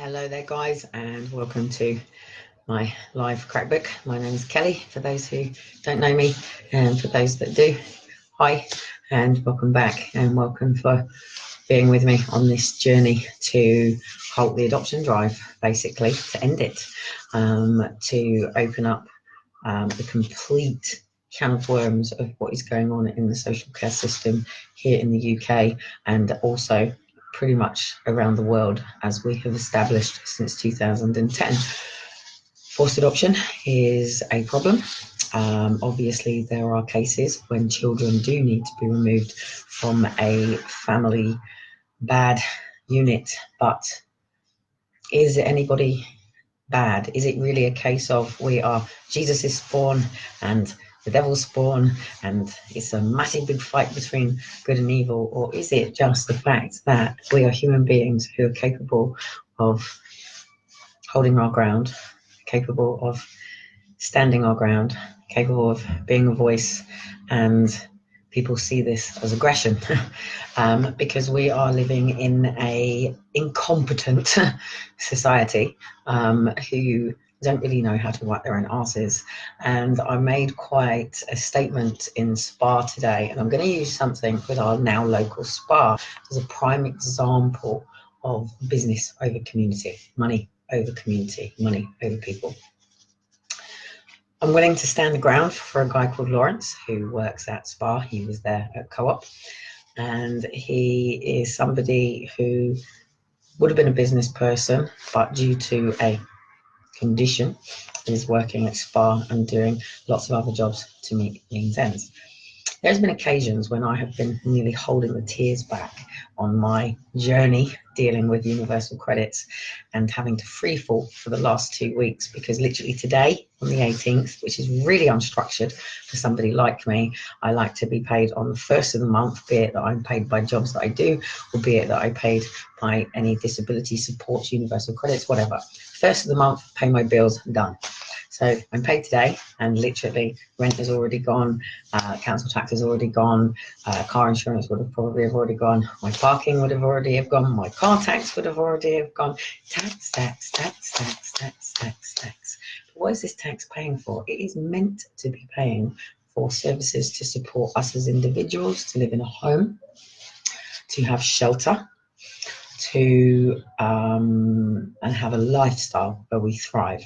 Hello there guys, and welcome to my live crackbook. My name is Kelly, for those who don't know me, and for those that do, hi and welcome back, and welcome for being with me on this journey to halt the adoption drive, basically to end it, to open up the complete can of worms of what is going on in the social care system here in the UK, and also pretty much around the world, as we have established since 2010. Forced adoption is a problem. Obviously, there are cases when children do need to be removed from a family bad unit, but is anybody bad? Is it really a case of Jesus is spawn and the devil's spawn and it's a massive big fight between good and evil? Or is it just the fact that we are human beings who are capable of holding our ground, capable of standing our ground, capable of being a voice, and people see this as aggression because we are living in a incompetent society who don't really know how to wipe their own asses. And I made quite a statement in Spa today, and I'm going to use something with our now local Spa as a prime example of business over community, money over community, money over people. I'm willing to stand the ground for a guy called Lawrence who works at Spa. He was there at Co-op, and he is somebody who would have been a business person, but due to a condition is working at Spa and doing lots of other jobs to meet means ends. There's been occasions when I have been nearly holding the tears back on my journey dealing with universal credits and having to free fall for the last 2 weeks, because literally today on the 18th, which is really unstructured for somebody like me, I like to be paid on the first of the month, be it that I'm paid by jobs that I do, or be it that I paid by any disability supports, universal credits, whatever. First of the month, pay my bills, done. So I'm paid today, and literally rent is already gone, council tax is already gone, car insurance would have probably have already gone, my parking would have already have gone, my car tax would have already have gone. Tax, tax, tax, tax, tax, tax, tax. But what is this tax paying for? It is meant to be paying for services to support us as individuals, to live in a home, to have shelter, to and have a lifestyle where we thrive.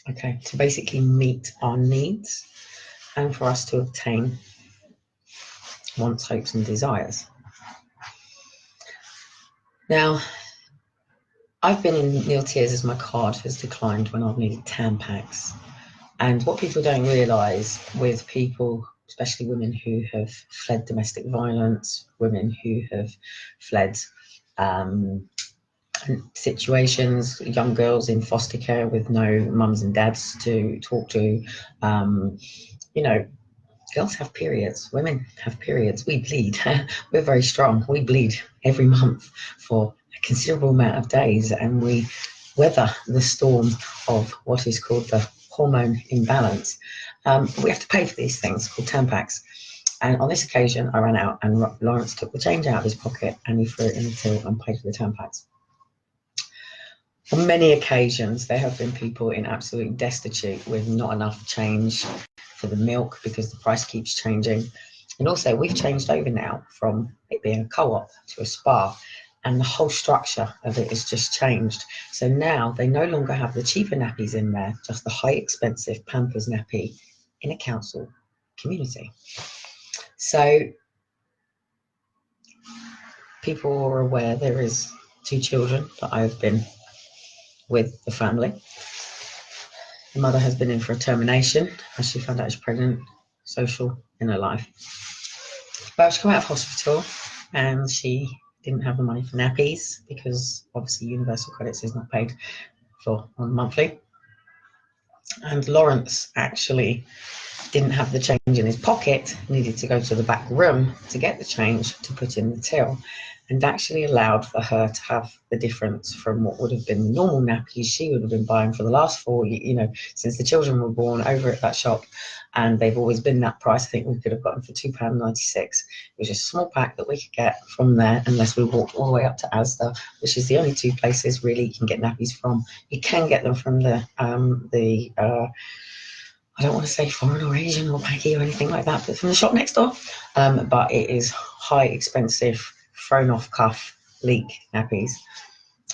Okay, to basically meet our needs and for us to obtain wants, hopes and desires. Now, I've been in nil tears as my card has declined when I've needed Tampax. And what people don't realise with people, especially women who have fled domestic violence, women who have fled situations, young girls in foster care with no mums and dads to talk to, girls have periods, women have periods, we bleed, we're very strong, we bleed every month for a considerable amount of days, and we weather the storm of what is called the hormone imbalance. We have to pay for these things called Tampax. And on this occasion, I ran out and Lawrence took the change out of his pocket and he threw it in the till and paid for the Tampax. On many occasions, there have been people in absolute destitute with not enough change for the milk because the price keeps changing. And also, we've changed over now from it being a co-op to a Spa, and the whole structure of it has just changed. So now they no longer have the cheaper nappies in there, just the high expensive Pampers nappy in a council community. So people are aware there is 2 children that I've been with the family. The mother has been in for a termination as she found out she's pregnant, social in her life. But she came out of hospital and she didn't have the money for nappies because obviously universal credits is not paid for on monthly. And Lawrence actually didn't have the change in his pocket, needed to go to the back room to get the change to put in the till. and actually allowed for her to have the difference from what would have been the normal nappies she would have been buying for the last 4 years, since the children were born over at that shop. And they've always been that price. I think we could have gotten for £2.96. It was just a small pack that we could get from there, unless we walked all the way up to Asda, which is the only two places really you can get nappies from. You can get them from the I don't want to say foreign or Asian or Paggy or anything like that, but from the shop next door. But it is high, expensive, thrown off cuff leak nappies.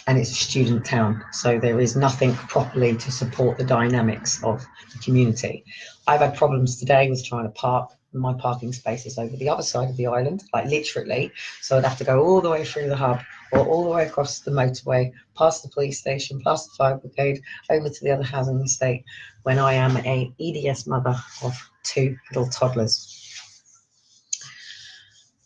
And it's a student town, so there is nothing properly to support the dynamics of the community. I've had problems today with trying to park. My parking space is over the other side of the island, like literally. So I'd have to go all the way through the hub or all the way across the motorway, past the police station, past the fire brigade, over to the other housing estate, when I am a EDS mother of 2 little toddlers.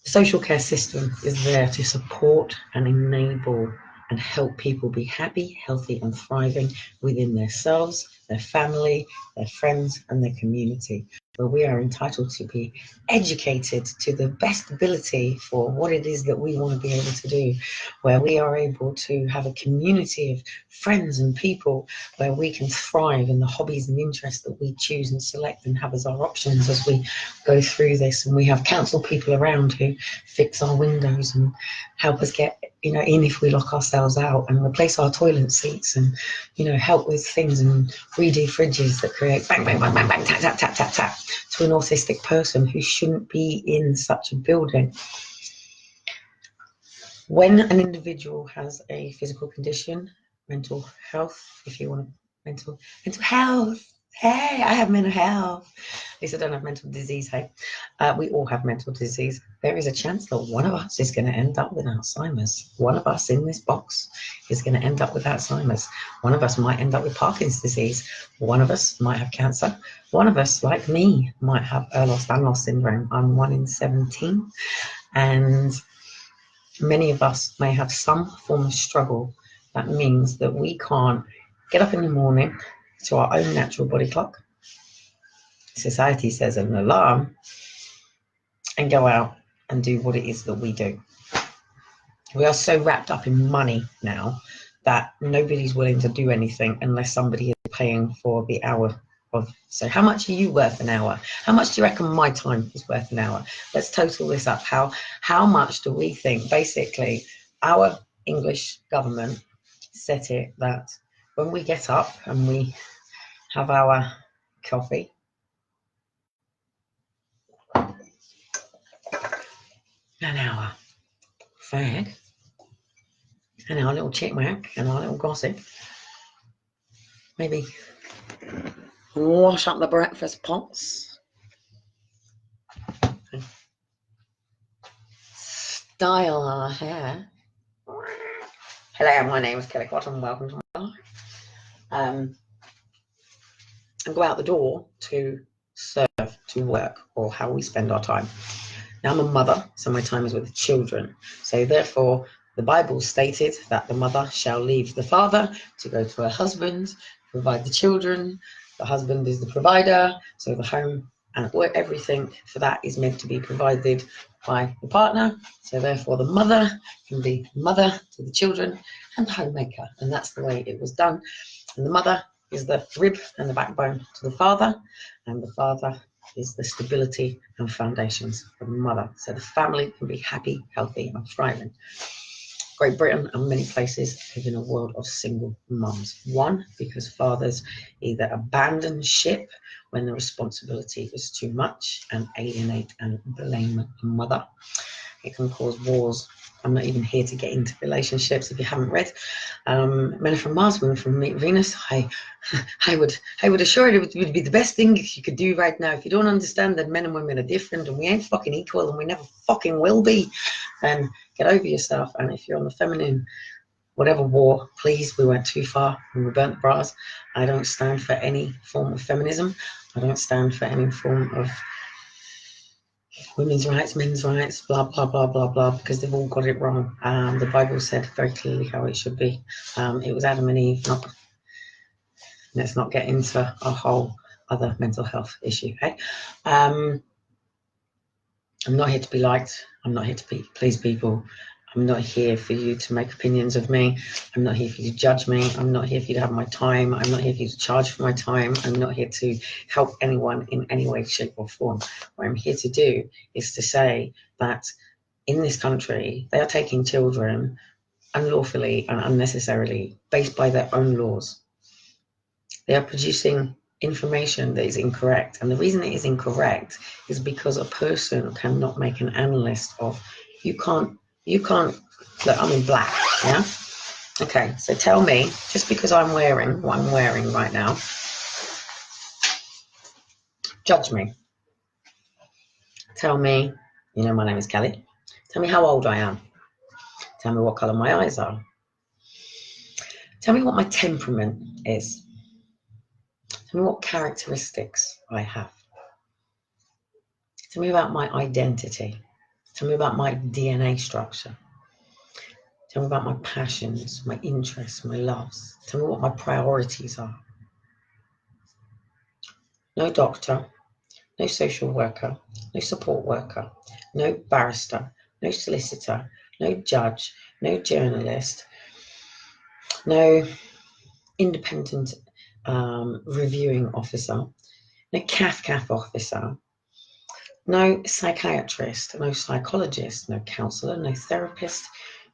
The social care system is there to support and enable and help people be happy, healthy and thriving within themselves, their family, their friends and their community, where we are entitled to be educated to the best ability for what it is that we want to be able to do, where we are able to have a community of friends and people where we can thrive in the hobbies and interests that we choose and select and have as our options as we go through this. And we have council people around who fix our windows and help us get in if we lock ourselves out, and replace our toilet seats, and help with things and redo fridges that create bang bang bang bang bang tap tap tap tap tap to an autistic person who shouldn't be in such a building. When an individual has a physical condition, mental health, if you want mental health, hey, I have mental health. At least I don't have mental disease, hey. We all have mental disease. There is a chance that one of us is going to end up with Alzheimer's. One of us in this box is going to end up with Alzheimer's. One of us might end up with Parkinson's disease. One of us might have cancer. One of us, like me, might have Ehlers-Danlos syndrome. I'm 1 in 17. And many of us may have some form of struggle. That means that we can't get up in the morning to our own natural body clock. Society says an alarm, and go out and do what it is that we do. We are so wrapped up in money now that nobody's willing to do anything unless somebody is paying for the hour of. So how much are you worth an hour? How much do you reckon my time is worth an hour? Let's total this up. How much do we think? Basically, our English government set it that when we get up and we have our coffee, an hour fag, and our little chit-whack and our little gossip, maybe wash up the breakfast pots, style our hair. Hello, my name is Kelly Cotton, welcome to my life. And go out the door to serve, to work, or how we spend our time. Now, I'm a mother, so my time is with the children. So therefore, the Bible stated that the mother shall leave the father to go to her husband, provide the children. The husband is the provider, so the home and everything for that is meant to be provided by the partner. So therefore, the mother can be mother to the children and the homemaker, and that's the way it was done. And the mother is the rib and the backbone to the father, and the father is the stability and foundations of the mother. So the family can be happy, healthy and thriving. Great Britain and many places live in a world of single mums. One, because fathers either abandon ship when the responsibility is too much and alienate and blame the mother. It can cause wars. I'm not even here to get into relationships if you haven't read. Men are from Mars, women from Venus. I would assure you it would be the best thing you could do right now. If you don't understand that men and women are different and we ain't fucking equal and we never fucking will be, then get over yourself. And if you're on the feminine, whatever war, please, we went too far and we burnt the bras. I don't stand for any form of feminism. I don't stand for any form of women's rights, men's rights, blah, blah, blah, blah, blah, because they've all got it wrong. The Bible said very clearly how it should be. It was Adam and Eve, let's not get into a whole other mental health issue, okay? I'm not here to be liked. I'm not here to please people. I'm not here for you to make opinions of me. I'm not here for you to judge me. I'm not here for you to have my time. I'm not here for you to charge for my time. I'm not here to help anyone in any way, shape or form. What I'm here to do is to say that in this country, they are taking children unlawfully and unnecessarily based by their own laws. They are producing information that is incorrect. And the reason it is incorrect is because a person cannot make an analyst of, you can't, look, I'm in black, yeah? Okay, so tell me, just because I'm wearing what I'm wearing right now, judge me. Tell me, you know my name is Kelly. Tell me how old I am. Tell me what colour my eyes are. Tell me what my temperament is. Tell me what characteristics I have. Tell me about my identity. Tell me about my DNA structure. Tell me about my passions, my interests, my loves. Tell me what my priorities are. No doctor, no social worker, no support worker, no barrister, no solicitor, no judge, no journalist, no independent reviewing officer, no CAF officer, no psychiatrist, no psychologist, no counsellor, no therapist,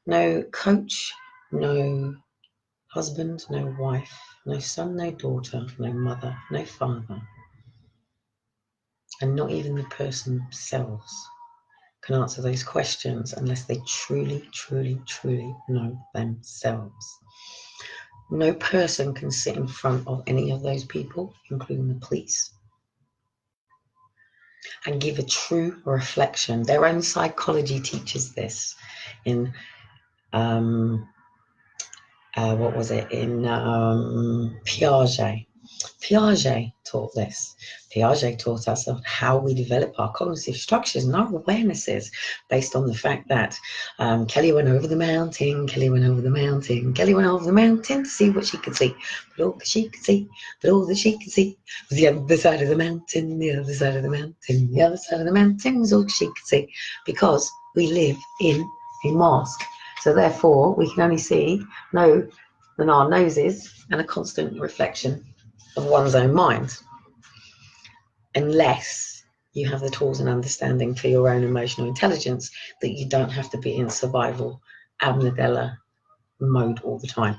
no coach, no husband, no wife, no son, no daughter, no mother, no father. And not even the person themselves can answer those questions unless they truly, truly, truly know themselves. No person can sit in front of any of those people, including the police, and give a true reflection. Their own psychology teaches this in what was it, in Piaget. Piaget taught this. Piaget taught us of how we develop our cognitive structures and our awarenesses based on the fact that Kelly went over the mountain, Kelly went over the mountain, Kelly went over the mountain to see what she could see. But all that she could see, but all that she could see was the other side of the mountain, the other side of the mountain, the other side of the mountain was all she could see. Because we live in a mask. So therefore, we can only see than our noses and a constant reflection of one's own mind, unless you have the tools and understanding for your own emotional intelligence that you don't have to be in survival amygdala mode all the time.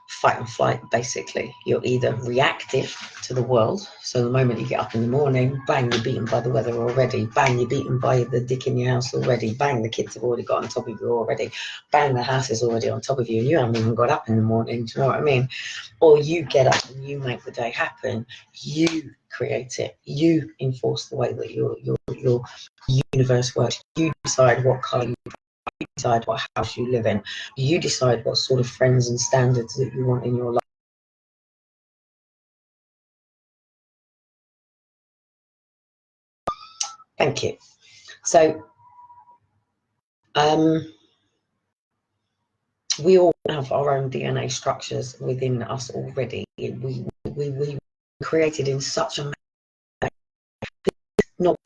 Fight and flight, basically. You're either reactive to the world, so the moment you get up in the morning, bang, you're beaten by the weather already, bang, you're beaten by the dick in your house already, bang, the kids have already got on top of you already, bang, the house is already on top of you and you haven't even got up in the morning. Do you know what I mean? Or you get up and you make the day happen, you create it, you enforce the way that your universe works, you decide what colour you decide what house you live in. You decide what sort of friends and standards that you want in your life. Thank you. So, we all have our own DNA structures within us already. We created in such a manner. Not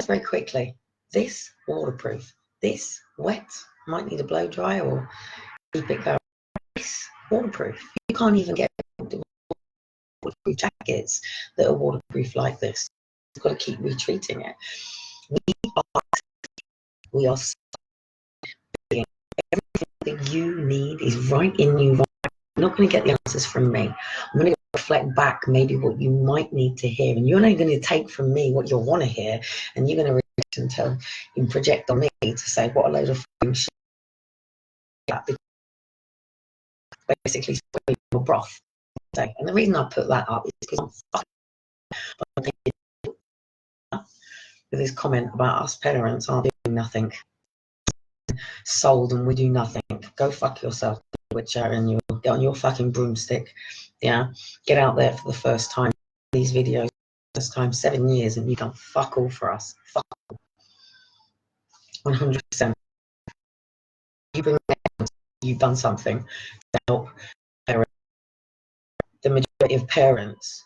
very quickly. This waterproof. This wet. Might need a blow dry or keep it going. This waterproof. You can't even get waterproof jackets that are waterproof like this. You've got to keep retreating it. We are everything that you need is right in you. You're not going to get the answers from me. I'm going to reflect back maybe what you might need to hear, and you're only going to take from me what you want to hear, and you're going to react until you project on me to say what a load of shit. Basically, your broth. And the reason I put that up is because I'm with this comment about us parents aren't doing nothing, sold and we do nothing. Go fuck yourself, Witcher, and you get on your fucking broomstick. Yeah, get out there for the first time. These videos, first time 7 years, and you've done fuck all for us. Fuck all. 100%. You bring you've done something to help parents. The majority of parents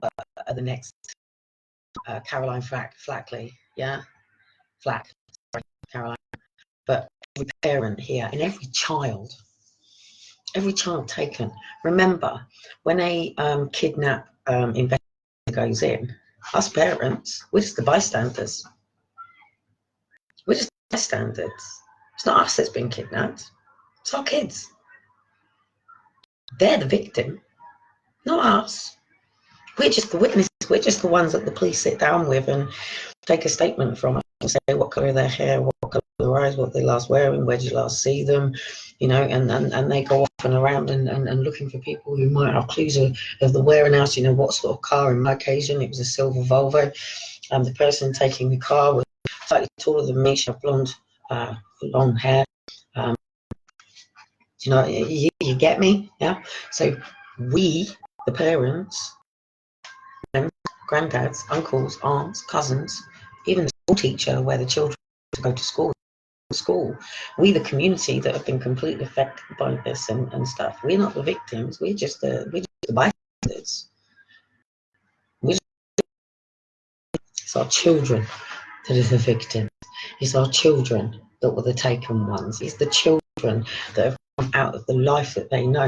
are the next Caroline Flackley. Yeah, Flack. Sorry, Caroline. but every parent here and every child taken. Remember, when a kidnap investigation goes in, us parents, we're just the bystanders. We're just the bystanders. It's not us that's been kidnapped. It's our kids. They're the victim, not us. We're just the witnesses. We're just the ones that the police sit down with and take a statement from and say what colour their hair, what colour their eyes, what they last wearing, where did you last see them, you know, and they go off and around and looking for people who might have clues of the wearing out, you know, what sort of car. In my occasion, it was a silver Volvo. The person taking the car was slightly taller than me. She had blonde, long hair. You know, you get me? Yeah. So we, the parents, granddads, uncles, aunts, cousins, even the school teacher where the children go to school, we, the community that have been completely affected by this and stuff, we're not the victims. We're just the bystanders. It's our children that are the victims. It's our children that were the taken ones. It's the children that have come out of the life that they know.